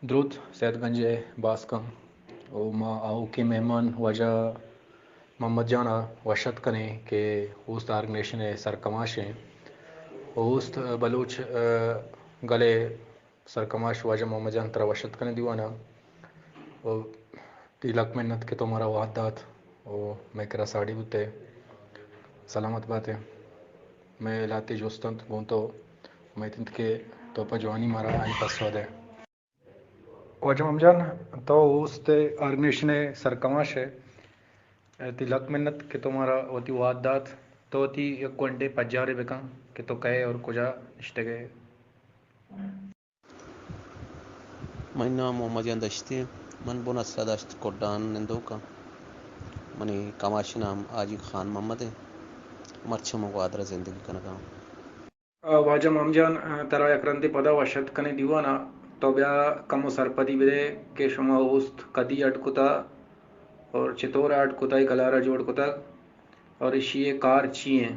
درود سیدگنج باسکم و ما او کے مہمان وجہ محمد جانا وشت کنے کہ اوست آرگنیشن سرکماش ہیں اوست بلوچ گلے سرکماش وجہ محمد جان ترا وشت کنے دیوانا و تیلک منت کے تمہارا وعدات و میں کرا ساڑی بوتے سلامت باتیں میں لاتی جوستند گونتو میں تنت کے تو پجوانی مارا آئین پسو دے وجہ محمد جان تو اوست آرگنیشن سرکماش ہے تیلک منت کہ تمہارا وتی وعدات تو تی یک گھنٹے پجارے بکن کہ تو کہے اور کجا نشتے گئے من نام محمد جان دشتی من بونا سداشت کوڈان نندوکا منی کماش نام آجی خان محمد ہے مرچم وادر زندگی کنگا واجہ محمد جان ترا یکرنتی پدا وشت کنے دیوانا تو بیا کم سرپدی بدے کہ شما اوست کدی اٹکتا اور چطور اٹکتا گلارا جوڑ کتا اور اشی کار چی ہیں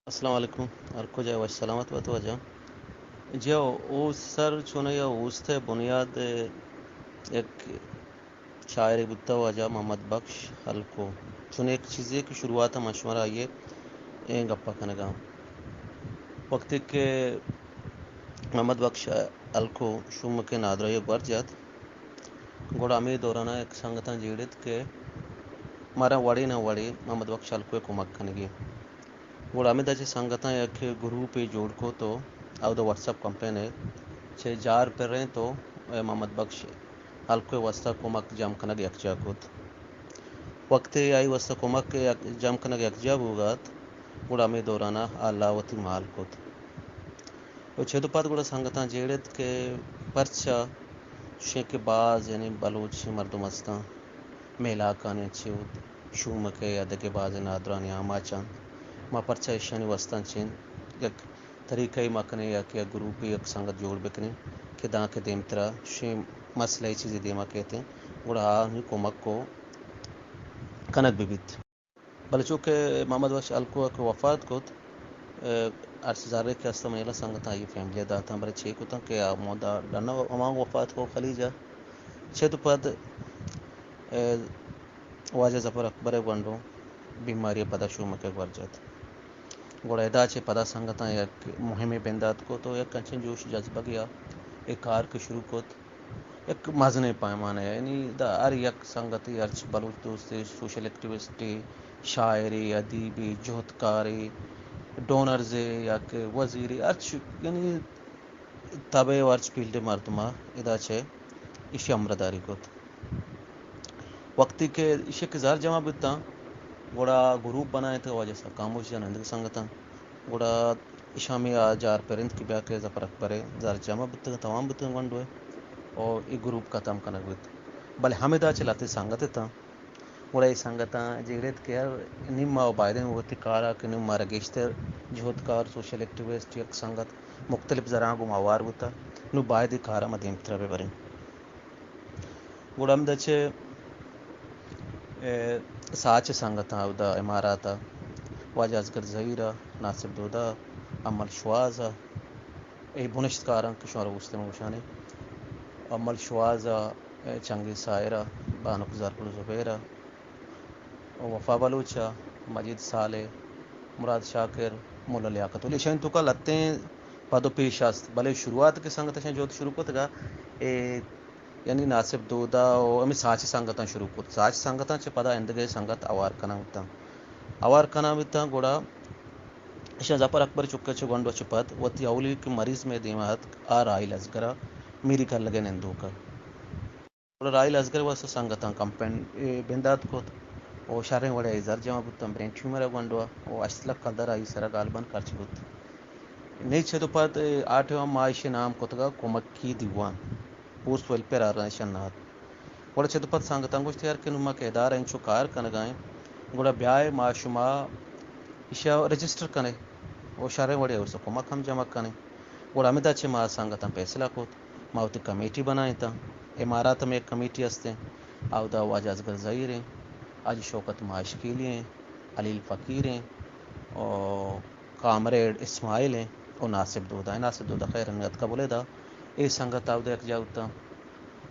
السلام علیکم ارکو جائے وش سلامت بات وجہ جو او سر چونے یا اوست بنیاد ایک شاعر بتا وجہ محمد بخش حلقو چونے ایک چیزیں کی شروعات مشورہ یہ گپا کنگا وقت کہ محمد بخش حلقو شوم کے نادرہ بر جات گوڑا میں دورانا ایک سنگتاں جیڑت کہ مارا وڑی نہ وڑی محمد بخش حلقو کمک کنگی گوڑا میں دچے سنگتاں ایک گروپ جوڑ کو تو او دو واٹس اپ کمپین ہے چھے جار پر رہیں تو محمد بخش حلقو واسطہ کمک جام کنگ یکجا کت وقت آئی واسطہ کمک جام کنگ یکجا بوگات گوڑا میں دورانا اللہ وتی مال کت وہ چھے دو پات گوڑا سنگتاں جیڑت کہ پرچا شیک باز یعنی بلوچ مردم استاں میلا کانے چھوت شوم کے یادے باز نادرانی آماچان ما پرچا ایشانی وستان چین یک طریقہ مکنے یا کہ گروپ یک سنگت جوڑ بکنے کہ داں کے دیم ترا شیم مسئلہ چیزی دیما کہتے ہیں گوڑا آنی کمک کو کنک بھی بیت بلے چونکہ محمد بخش حلقو کو وفات کت ارس زارے کے استا میلا سنگتا آئی فیملی داتا برے چھے کتا کہ مودا ڈانا امان وفات کو خلیجا چھے تو پد واجہ زفر اکبر گنڈو بیماری پدا شوم کے ورجت گوڑا ادا چھے پدا سنگتا یک مہمی بندات کو تو یک کنچن جوش جذبہ گیا ایک کار کے شروع کت ایک مزنے پیمانے یعنی دا ہر یک سنگتی ارچ بلوچ دوستی سوشل ایکٹیوسٹی شاعری ادیبی جہدکاری ڈونرز یا کہ وزیری ارچ یعنی تبے ورچ فیلڈ مردمہ ادا چھے اسی امرداری کت وقتی کہ اسی کے زار جمع بیتا گوڑا گروپ بنائے تھے وجہ سا کاموش جانندگ سنگتا گوڑا اشامی جار پرند کی بیا کے زفر اکبرے زار جمع بیتا تمام بیتا گنڈوے اور ای گروپ کا تم کنک بیت بلے ہمیں دا چلاتے سنگتے تا گوڑا ای سنگتا جیڑت کہ نیم ماو بائدن ہوتی کارا کہ نیم مارا گیشتر جہدکار سوشل ایکٹیویسٹ یک سنگت مختلف ذران کو موار بیتا نو بائدی کارا مدیم ترہ بے بریں گوڑا ہم دا چھے ساچ سنگتا دا اماراتا واجہ ازگر زہیرہ ناصر دودا عمل شوازہ ای بنشت کاران کشور وستے موشانے عمل شوازہ چنگی سائرہ بانک زرکل زبیرہ وفا بلوچہ مجید صالح مراد شاکر مولا لیاقت ولی شاین تو کا لتے ہیں پادو پیش است بلے شروعات کے سنگتا شاین جو شروع کو تگا یعنی ناصب دودا و امی ساچ سنگتاں شروع کو ساچ سنگتاں چھ پدا اندگے سنگت اوار کنامتا اوار کنامتا گوڑا شاہ زفر اکبر چکے چھ گنڈو چھ پد وتی اولی کی مریض میں دیمات آ رائل ازگرہ میری کر لگے نندوکا رائل ازگر واسا سنگتاں کمپین بندات کو او شاریں وڑے ازار جمع بوتا برین ٹیومر گنڈوا او اشتلک قدر آئی سرا غالباً کرچ بوت نہیں چھے تو پد آٹھو معاشی نام کتگا کمکی دیوان پوسٹ ویلپیر آرگنائزیشن نات گوڑا چھے تو پد سنگتاں گوشت یار کہ نما کے ادارہ انچو کار کنگائیں گوڑا بیائے معاشما اشیا رجسٹر کنے او شاریں وڑے ارسا کمک ہم جمع کنے گوڑا ہمیں دا چھے ما سنگتاں فیصلہ کوت ما ہوتی کمیٹی بنائیں تا امارات میں ایک کمیٹی ہستے او دا واجہ ازگر زہیر ہیں آج شوکت معاشقیلی ہیں علیل فقیر ہیں اور کامریڈ اسماعیل ہیں اور ناصب دودا ہیں ناصب دودا خیر نیت کا بولے دا ای سنگت آود یک جاوتا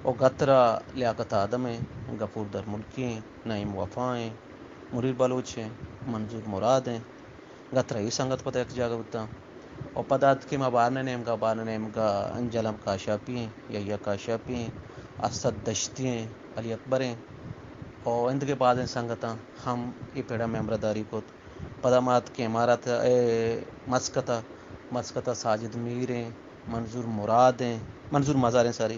او گترا لیاقت آدم ہیں، غفور در ملکی ہیں، نعیم وفا ہیں، مریر بلوچ ہیں، منظور مراد ہیں، گترا ای سنگت پتہ یک جاگا ہوتا اور پدات کے ما بارن نیم کا انجلم کاشاپی ہیں، یحییٰ کاشاپی ہیں، اسد دشتی ہیں، علی اکبر ہیں اور اند کے بعد ہیں سنگتاں ہم یہ پیڑا ممبرداری کو پدامات کے امارات مسکتا ساجد میر ہیں، منظور مراد ہیں، منظور مزار ہیں ساری،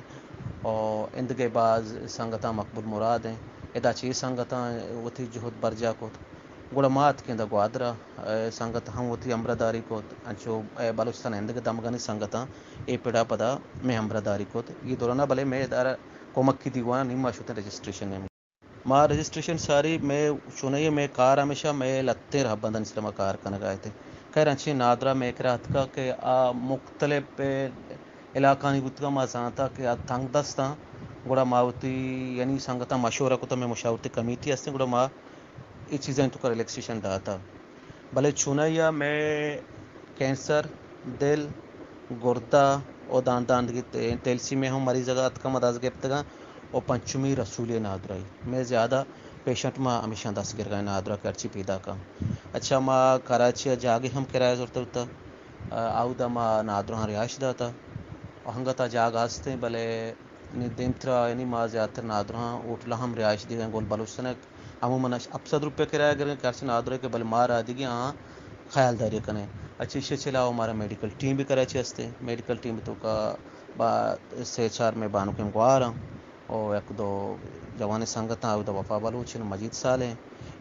اور اند کے بعد سنگتاں مقبول مراد ہیں، ادا چی سنگتاں وتی جہد برجا کو گوڑا مات کے دا گوادرا سنگت ہم وتی امبرداری کو انچو بلوچستان اند کے دمگانی سنگتاں اے پیڑا پدا میں امبرداری کو یہ دورانا بلے میں ادارہ کومک کی دیوانا نیمہ شوتے رجسٹریشن میں ما رجسٹریشن ساری میں چونئی میں کار ہمیشہ میں لتے رہ بندن اسلام کار کنا گئے تھے خیر اچھی نادرا میں کرات کا کہ مختلف علاقانی گتگا ما زانتا کہ تنگ دستا گوڑا ماوتی یعنی سنگتا مشورہ کو تو میں مشاورتی کمیٹی ہستے گوڑا ما یہ چیزیں تو کا ریلیکسیشن داتا بھلے چونیا میں کینسر دل گردہ اور داندگی تیلسی میں ہوں مریض کا مداز گپتگا اور پنچمی رسولی نادرائی میں زیادہ پیشنٹ ما ہمیشہ دس گر گئے نادرا کرچی پیدا کا اچھا ما کراچی جاگے ہم کرایہ ضرورت ہوتا آؤدا ما نادرا رہائش داتا اور ہنگتا جاگ آستے بلے دین ترا یعنی ما زیادہ نادرا اوٹلا ہم رہائش دی گئے گول بلوچستان عموماً اب روپے کرایہ گر گئے کرچی نادرا کے بل مار آ دی گی ہاں خیال داری کنے اچھی اسے چلا ہمارا میڈیکل ٹیم بھی کراچی ہستے میڈیکل ٹیم تو کا سے چار میں بانو کے گوارا اور ایک دو جوان سنگت آؤ دا وفا بلوچ مجید سال ہیں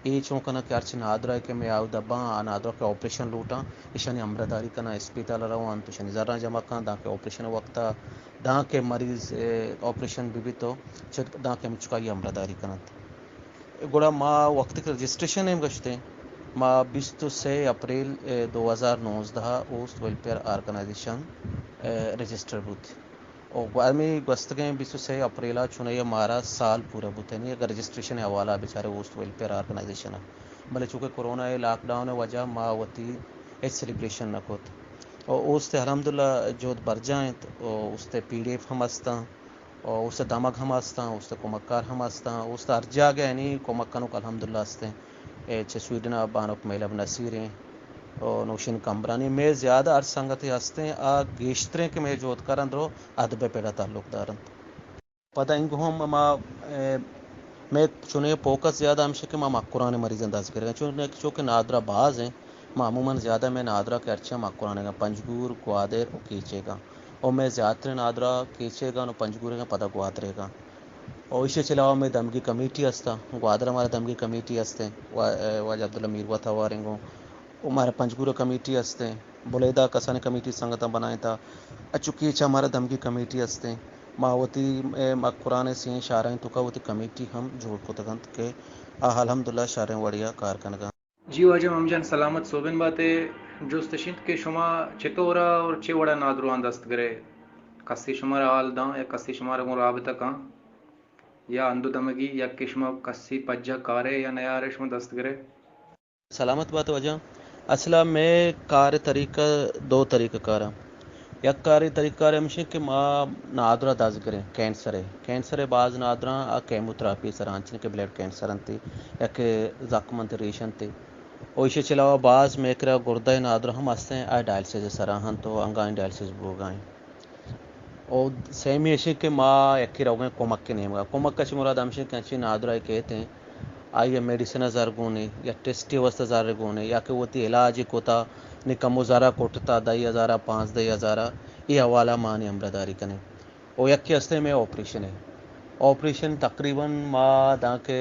یہ چونکنا کہ ارچ نادرا ہے کہ میں آؤ دبا نادرا کے آپریشن لوٹا اشانی امرداری کنا اسپیتال روان تو شنی ذرا جمع کنا دا کے آپریشن وقتا دا کے مریض آپریشن بھی تو دا کے مچکائی امرداری کنا گوڑا ما وقت کے رجسٹریشن ہے گشتے ما 23 اپریل 2019 اوسٹ ویلفیئر آرگنائزیشن رجسٹر بوت اور گرمی گستگیں 23 اپریلا چنے مارا سال پورا بوتے نہیں اگر رجسٹریشن حوالہ بیچارے اوسٹ ویلفیئر آرگنائزیشن بھلے چونکہ کورونا لاک ڈاؤن وجہ ما وتی ایچ سیلیبریشن نکوت اور اس الحمدللہ جو برجائیں اور اس پی ڈی ایف ہم ہستا اور اس دمک ہم ہستا اس کمکار ہم ہستا اس ارجا گیا نہیں کمکانوں الحمدللہ ہستے سویڈنا بانک میلب نصیر ہیں اور نوشین کمبرانی میں زیادہ عرص سنگتی ہستے ہیں گیشتریں کہ میں جو اتکار اندرو ادب پیڑا تعلق دارن پتہ انگو ہم ما میں چنے فوکس زیادہ ہمشہ کہ ما قرآن مریض انداز کریں چونکہ نادرا باز ہیں عموماً زیادہ میں نادرا کے ارچہ ما قرآن گا پنجگور گوادر اور کیچے گا اور میں زیادہ نادرا کیچے گا اور پنجگور گا پتہ گوادرے گا اور اسے چلاؤ میں دمگی کمیٹی ہستا گوادر ہمارا دمگی کمیٹی ہستے واج عبداللہ میروا تھا وارنگو ہمارا پنجگور کمیٹی ہستے بلیدہ کسان کمیٹی سنگتا بنائے تھا اچھا ہمارا دمگی کمیٹی ہستے ماوتی قرآن سین شاریں تو کا وتی کمیٹی ہم جوڑ کو تگنت کے الحمدللہ شاریں وڑیا کارکنگا جی واجب امجان سلامت صوبن باتیں جوستشنت کے شما چطورا اور چه وڑا نادروان دست گرے کسی شما را حال داں یا کسی شما را مرابطہ کاں یا اندو دمگی یا کہ شما کسی پجہ کارے یا نیارے شما دست گرے سلامت بات وجہ اصلا میں کار طریقہ دو طریقہ کارا یک کاری طریقہ کار ہمشہ کہ ما نادرا دز کریں کینسر ہے بعض نادرا کیموتراپی سرانچنے کے بلڈ کینسر انتی یا کہ زخم انتی ریشن تی اور اسے چلاوا بعض میں کرا گردہ نادرا ہم ہستے ہیں آئی ڈائلسز سراہن تو انگائیں ڈائلسز بوگائیں اور سیمی ایشی کہ ما یکی روگیں کومک کے نیم گا کومک کچھ مراد ہمشہ کہ اچھی نادرا کہتے ہیں آئیے میڈیسن زرگونے یا ٹیسٹی وسط زرگونے یا کہ وہ تی علاج کوتا نکمو زارا کوٹتا 10,000 5,000 یہ حوالہ مانی امرداری کنے اور یکی ہستے میں آپریشن ہے آپریشن تقریباً ما دا کے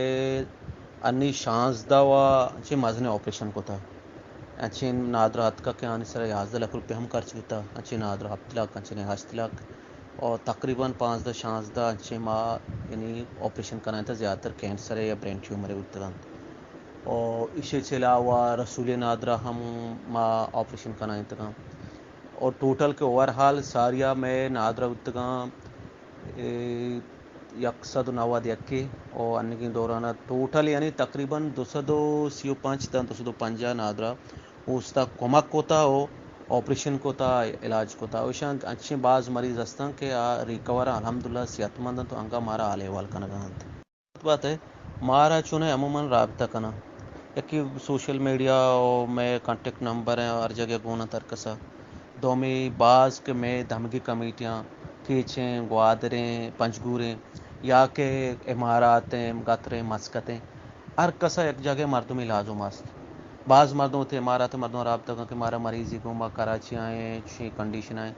انی 16 و اچھی مازنے آپریشن کو تھا اچھی نادرا ہتھ کا کہ آنی سر 11 لاکھ روپے ہم خرچ کیتا اچھی نادرا 7 لاکھ اچھی 8 لاکھ اور تقریباً 15-16 اچھے ماہ یعنی آپریشن کرنا تھا زیادہ تر کینسر ہے یا برین ٹیومر ہے اتنا اور اسے علاوہ رسول نادرا ہم ماں آپریشن کرنا تھا اور ٹوٹل کے اوور حال ساریا میں نادرا اتگا 190 یکی اور ان کی دورانہ ٹوٹل یعنی تقریباً 235 تا 250 نادرا اس تک کمک ہوتا ہو آپریشن کو تا علاج کو تا وشان اچھے بعض مریض ہستن کہ ریکور الحمدللہ صحت مند تو انگا مارا آلے وال کنگانت بات ہے مارا چونے عموماً رابطہ کنا یکی سوشل میڈیا میں کانٹیکٹ نمبر ہیں ہر جگہ گونا ترکسا دومی بعض کے میں دھمکی کمیٹیاں کھیچیں گوادریں پنجگوریں یا کہ اماراتیں قطریں مسقطیں ہر کسا ایک جگہ مردمی لازم است بعض مردوں تھے امارات مردوں رابطہ کن کہ مارا مریضی کو ما کراچی آئیں چی کنڈیشن آئیں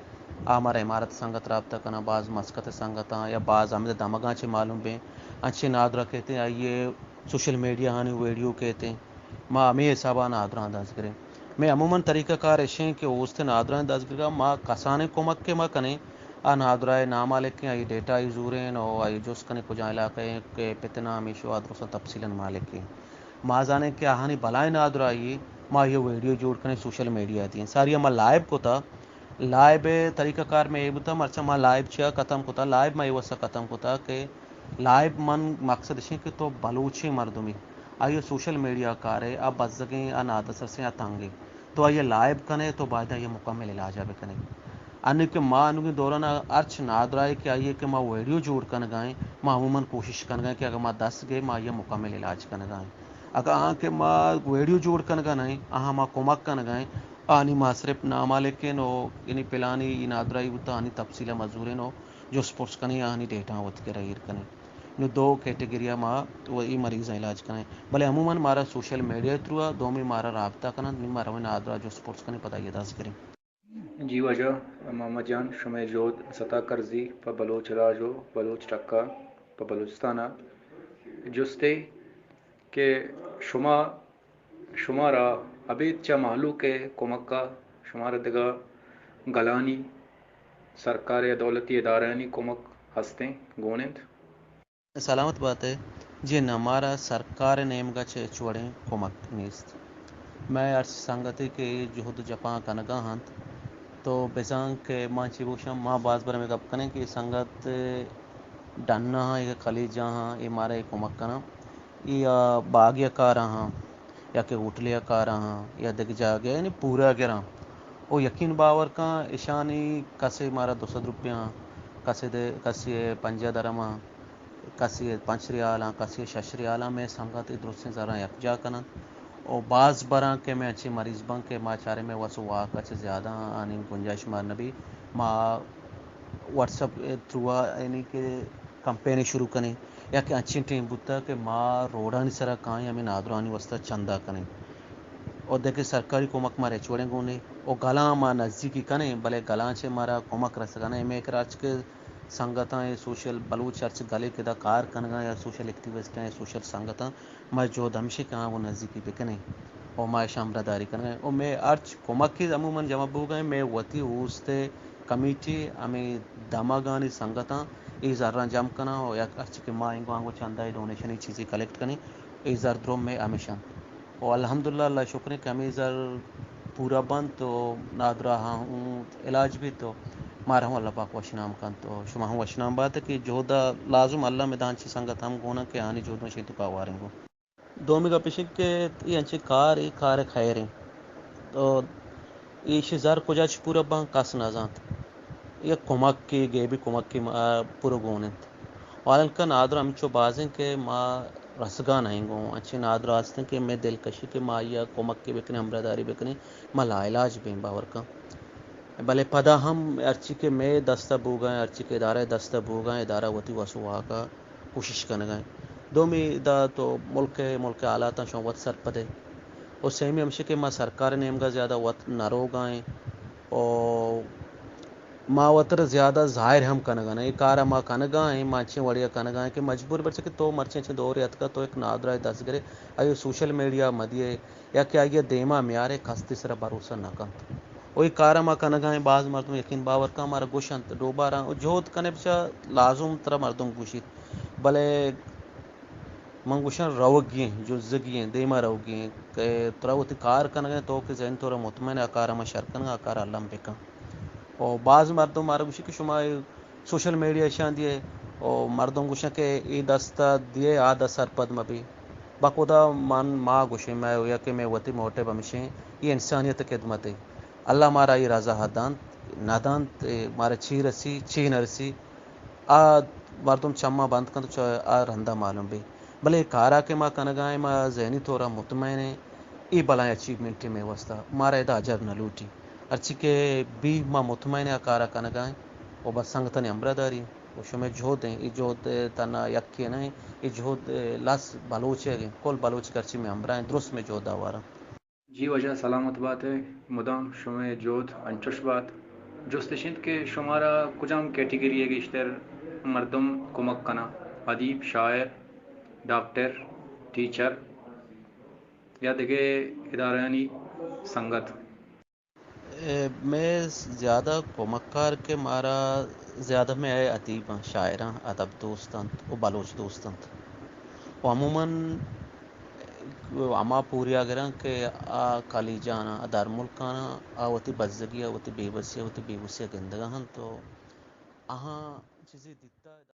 ہمارا امارت سنگت رابطہ کنا بعض مسقط سنگت یا بعض ہمیں دمگاں چے معلوم بیں اچھے نادرہ کہتے ہیں آئیے سوشل میڈیا ہانی ویڈیو کہتے ہیں ما ہمیں حسابہ نادرہ انداز کریں میں عموماً طریقہ کار ایشیں کہ اوست نادرہ انداز کریں ما کسانے کمک کے ما کنے نادرہ نامہ لکھیں آئی ڈیٹا آئی زوریں اور آئی جس کنے کجا علاقے کہ پتنا ہمیشہ آدرسا تفصیلاً مالکیں ما جانے کہ آہانی بلائیں نادرہ آئیے ما یہ ویڈیو جوڑ کریں سوشل میڈیا تھی ساری ما لائب کو تا لائب طریقہ کار میں یہ بتا مرچا ما لائب چیا ختم کو تا لائب ما یہ وسا ختم کو تا کہ لائب من مقصد ہے کہ تو بلوچی مردمی آئیے سوشل میڈیا کارے اب بزگیں نادسر سے تانگیں تو آئیے لائب کنے تو بعد یہ مکمل علاج آبے کنے ان کہ ماں انو کے دوران ارچ نادرائے کہ آئیے کہ ماں ویڈیو جوڑ کن گائیں ماں عموماً کوشش کن گائیں کہ اگر ماں 10 گئے ماں یہ مکمل علاج کن گائیں اگر کہ ماں ویڈیو جوڑ کن گائیں ماں کمک کن گائیں آنی ماں صرف نامہ لکھیں نو انہیں پلانی نادرائی ہوتا آنی تفصیل مزوریں نو جو سپورٹس کنی آنی ڈیٹا ہوت کے رہیر کنے نو دو کیٹیگریہ ماں وہی مریض علاج کریں بھلے عموماً مارا سوشل میڈیا تھرو دومی مارا رابطہ کرنا مارا نادرا جو سپورٹس کنی پتہ یہ دس کریں جی وجہ محمد جان شمع جود سطح کرزی پا بلوچ راجو بلوچ ٹکا پا بلوچستانہ جستے کہ شمارا ابھی چا معلوم ہے کمکا شمارا دگا گلانی سرکار یا دولتی ادارانی کمک ہستیں گونند سلامت بات ہے جی ہمارا سرکار نیم گا چوڑیں کمک نیست میں ارچ سنگتی کے جہد جپاں کنگا ہنت تو بزان کے ماں چیبوشم ماں باز بر میں گپ کنے کہ سنگت ڈننا ہاں یا خلیجاں ہاں یہ مارا ایک کمک کنا یا باغیہ کارا ہاں یا کہ ہوٹلیا کارا ہاں یا دگ جاگے یعنی پورا گراں او یقین باور کا ایشانی کسے مارا 200 روپیہ کسی 50 درہم کسی 5 ریال کسی 6 ریال میں سنگت درست ذرا یکجا کنن اور بعض براں کے میں اچھے مریض بن کے ماں چارے میں وسو واقع اچھے زیادہ آنی گنجائش مارنا بھی ماں واٹس اپ تھرو یعنی کہ کمپینی شروع کریں یا کہ اچھی ٹیم بتا کہ ماں روڈانی سرا کائیں ہمیں نادرانی وسطہ چندہ کریں اور دیکھیں سرکاری کمک مارے چوڑیں گونے اور گلاں ماں نزدیکی کریں بھلے گلاں چے مارا کمک رس گانے میں ایک راج کے سنگتاں سوشل بلوچ ارچ گلے کے دا کار کنگا یا سوشل ایکٹیوسٹیں سوشل سنگتاں میں جو دمشق کہاں وہ نزدیکی بکنے اور میں شامرہ داری کرنے اور میں ارچ کمک کی عموماً جمع بو گئے میں وتی ہوستے کمیٹی ہمیں دماغانی سنگتاں ای ذرہ جم کنا اور یا ارچ کے ماں انگو چندہ ڈونیشن چیزیں کلیکٹ کنی ای ذر دروم میں ہمیشہ اور الحمدللہ اللہ شکر ہے کہ ہمیں ذر پورا بند تو نادرہ ہوں علاج بھی تو مارا ہوں اللہ پاک وشنام کن تو شما ہوں وشنام بات ہے کہ جودا لازم اللہ میں دانچی سنگت ہم گونا کہ آنی جود میں شیطو پاواریں گو دومی کا پشک کے یہ انچے کار خیریں تو ایش زر کجاچ پورا بان کس نازانت یہ کمک کی گے بھی کمک کی پورا گونت والکا نادر ہمچو بازیں کہ ماں رسگاں نہیں گوں اچھے نادر آستیں کہ میں دلکشی کہ ماں یا کمک کی بکنے ہمراہ بکنے ماں لا علاج بیں باور کا بھلے پدا ہم ارچی کے میں دستہ بو گئے ارچی کے ادارہ دستہ بو گئے ادارہ وتی وسو آگا کوشش کرنے گئے دومی دا تو ملک آلاتاں شوں وقت سر پدے اور سیمی ہمشہ کہ ماں سرکار نیم گا زیادہ وقت نرو گائیں اور ماں وطر زیادہ ظاہر ہم کنگا نہیں کارا ماں کنگا ہیں ماں اچھے وڑیا کنگا ہیں کہ مجبور بچے کہ تو مرچیں اچھے دور یاد کا تو ایک نادرہ دس گرے آئیے سوشل میڈیا مدیے یا کہ آئیے دیما میارے کھستی سر بھروسہ نہ کنت وہی کارا ماں کنگا ہیں بعض مردم یقین باور کا ہمارا گوشنت دوبارہ جوت کنے بچا لازم ترہ مردم گوشید بلے منگوشن روگی ہیں جو زگی ہیں دیما روگی ہیں کہ ترہ ہوتی کار کنگا ہیں تو کہ ذہن تورا مطمئن آکارا میں شرکن آکارا اللہ بکن اور بعض مردم مارا گوشی کہ شما سوشل میڈیا شان دیے اور مردم گوشن کہ ای دستہ دیے آدھا سرپد مبی بخدا من ماں گوشیں میں ہویا کہ میں وتی موٹے بمشیں یہ انسانیت خدمت ہے اللہ مارا ای رازا ہدانت نادانت مارا چی رسی چی نرسی آ مردم چما بند کن تو آ رہندا معلوم بھی بلے کارا کے ما کنگائیں ما ذہنی طورا مطمئن ہے ای بلائیں اچیومنٹ میں وستا مارا ادا اجر نہ لوٹی ارچی کے بھی ما مطمئن ہے کارا کنگائیں او بس سنگتن امبرداری او شمع جہد ہیں ای جہد تنا یکی نہیں ای جہد لاس بلوچ ہے کل بلوچ کرچی میں امبرائیں درست میں جہد آوارا جی وجہ سلامت بات ہے مدام شمع جوت انچوش بات جستشند کے شمارا کجام کیٹیگری ہے گشتر مردم کمک کنا ادیب شاعر ڈاکٹر ٹیچر یا دیگه ادارانی سنگت میں زیادہ کمکار کے مارا زیادہ میں آئے ادیب شاعراں ادب دوستان و بلوچ دوستان و عموماً اما پوری اگراں کہ آ کالی جانا ادار ملکانا آوتی بزگی آوتی بے بسی آوتی بے بسی گندگاں تو آہاں چیزی دیتا